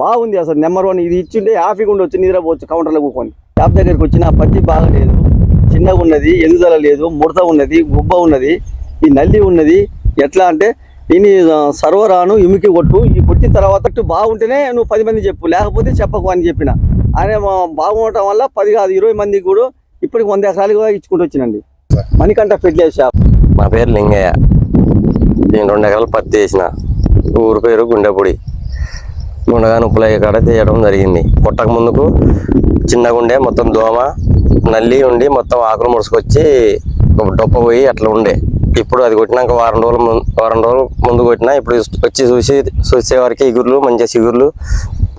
బాగుంది అసలు నెంబర్ 1. ఇది ఇచ్చింటే హ్యాపీగా ఉండొచ్చు, నిద్రపోవచ్చు కౌంటర్లో కూకొని. షాప్ దగ్గరికి వచ్చిన పత్తి బాగలేదు, చిన్నగా ఉన్నది, ఎదుగుదల లేదు, ముడత ఉన్నది, గుబ్బ ఉన్నది, ఈ నల్లి ఉన్నది. ఎట్లా అంటే దీన్ని సర్వరాను ఇమికి కొట్టు, ఈ కొట్టిన తర్వాత బాగుంటేనే నువ్వు 10 మంది చెప్పు, లేకపోతే చెప్పకు అని చెప్పిన. ఆయన బాగుండటం వల్ల 10 కాదు 20 మందికి కూడా ఇప్పటికి 100 ఎకరాలు కూడా ఇచ్చుకుంటూ వచ్చినండి. Manikanta fertiliser shop. మా పేరు లింగయ్య. నేను 2 ఎకరాలు పత్తి వేసిన. ఊరి పేరు గుండెపొడి. గుండెగా ఉప్పులయ్య కాడ తీయడం జరిగింది. కొట్టక ముందుకు చిన్నగా ఉండే, మొత్తం దోమ నల్లి ఉండి మొత్తం ఆకులు ముడుచుకొచ్చి డొప్ప పోయి అట్లా ఉండే. ఇప్పుడు అది కొట్టినాక వారం రోజులు ముందు కొట్టినా. ఇప్పుడు వచ్చి చూసేవారికి ఇగుర్లు, మంచిగా చిగుర్లు,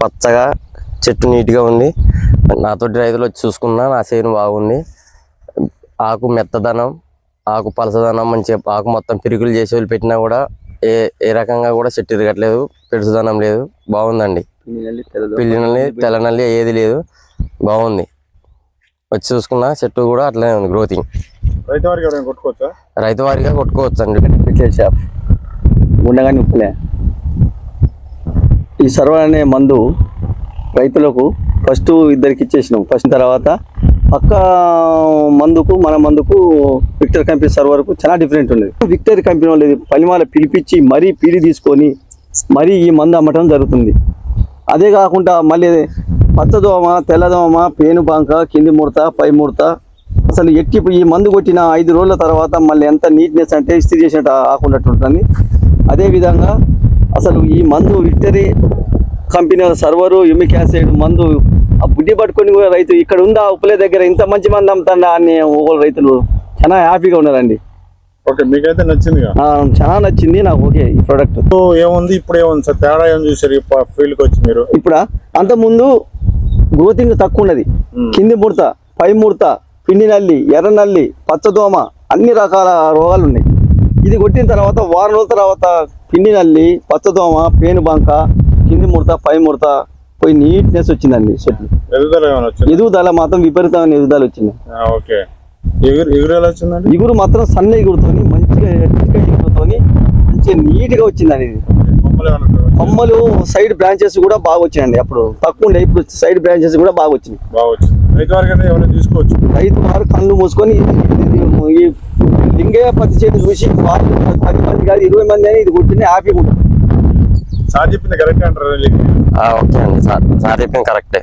పచ్చగా చెట్టు నీట్గా ఉంది. నాతోటి రైతులు వచ్చి చూసుకున్నా, నా చేను బాగుంది. ఆకు మెత్తదనం, ఆకు పలసదనం, మంచిగా ఆకు మొత్తం పిరుగులు చేసి వాళ్ళు పెట్టినా కూడా ఏ రకంగా కూడా చెట్టు ఇరగట్లేదు, పెడుసుదనం లేదు, బాగుందండి. పిల్లి నల్లి, తెల్ల నల్లి ఏది లేదు, బాగుంది. వచ్చి చూసుకున్నా చెట్టు కూడా అట్లనే ఉంది, గ్రోతింగ్. రైతు వారిగా కొట్టుకోవచ్చు అండి. ఫెర్టిలైజర్ షాప్ గుండెగాని ఉప్పులే. ఈ సర్వర్ అనే మందు రైతులకు ఫస్ట్ 2 ఇచ్చేసినాం. ఫస్ట్ తర్వాత పక్క మందుకు మన మందుకు విక్టర్ కంపెనీ సర్వర్కు చాలా డిఫరెంట్ ఉంది. విక్టర్ కంపెనీ వాళ్ళు పలిమాల పిలిపించి మరీ పీడి తీసుకొని మరీ ఈ మందు అమ్మటం జరుగుతుంది. అదే కాకుండా మళ్ళీ పచ్చదోమ, తెల్లదోమ, పేనుబంక, కింది ముడత, పై ముడత, అసలు ఎట్టి ఈ మందు కొట్టిన 5 రోజుల తర్వాత మళ్ళీ ఎంత నీట్నెస్ అంటే ఇస్త్రీ చేసినట్టు ఆకున్నట్టు ఉంటుంది. అదేవిధంగా అసలు ఈ మందు victory company server, humic acid మందు ఆ బుడ్డి పట్టుకొని కూడా రైతు ఇక్కడ ఉందా ఉప్పులే దగ్గర ఇంత మంచి మంది అమ్ముతాడా అని ఒకళ్ళు రైతులు చాలా హ్యాపీగా ఉన్నారండి. ఓకే, మీకైతే నచ్చింది? చాలా నచ్చింది నాకు. ఓకే, ఈ ప్రోడక్ట్ ఏముంది ఇప్పుడు ఏముంది సార్ తేడా ఏం చూసారు ఈ ఫీల్డ్కి వచ్చి మీరు? ఇప్పుడు అంతకుముందు గ్రోతింగ్ తక్కువ ఉన్నది, కింది ముడత, పై ముడత, పిండి నల్లి, ఎర్ర నల్లి, పచ్చదోమ, అన్ని రకాల రోగాలు ఉన్నాయి. ఇది కొట్టిన తర్వాత వారం రోజుల తర్వాత పిండి నల్లి, పచ్చదోమ, పేనుబంక, కింది ముడత, పై ముడత పోయి నీట్నెస్ వచ్చిందండి. చెట్లు ఎదుగుదల మాత్రం విపరీతమైన ఎదుగుదల వచ్చింది. ఓకే, ఇగురు మాత్రం సన్న ఎగురుతోని మంచిగా ఎగురుతోని మంచిగా నీట్గా వచ్చిందండి. కొమ్మలు సైడ్ బ్రాంచెస్ కూడా బాగా వచ్చాయండి. అప్పుడు తక్కువ ఉండే, ఇప్పుడు సైడ్ బ్రాంచెస్ కూడా బాగా వచ్చినాయి. తీసుకోవచ్చు. రైతు వారు కళ్ళు మూసుకొని ఈ లింగయ్య పత్తి చేతి చూసి 10 మంది కాదు 20 మంది అని ఇది కొట్టిన హ్యాపీగా ఉంటుంది. సార్ చెప్పింది కరెక్ట్ అంటారు? ఓకే అండి, సార్ చెప్పింది కరెక్టే.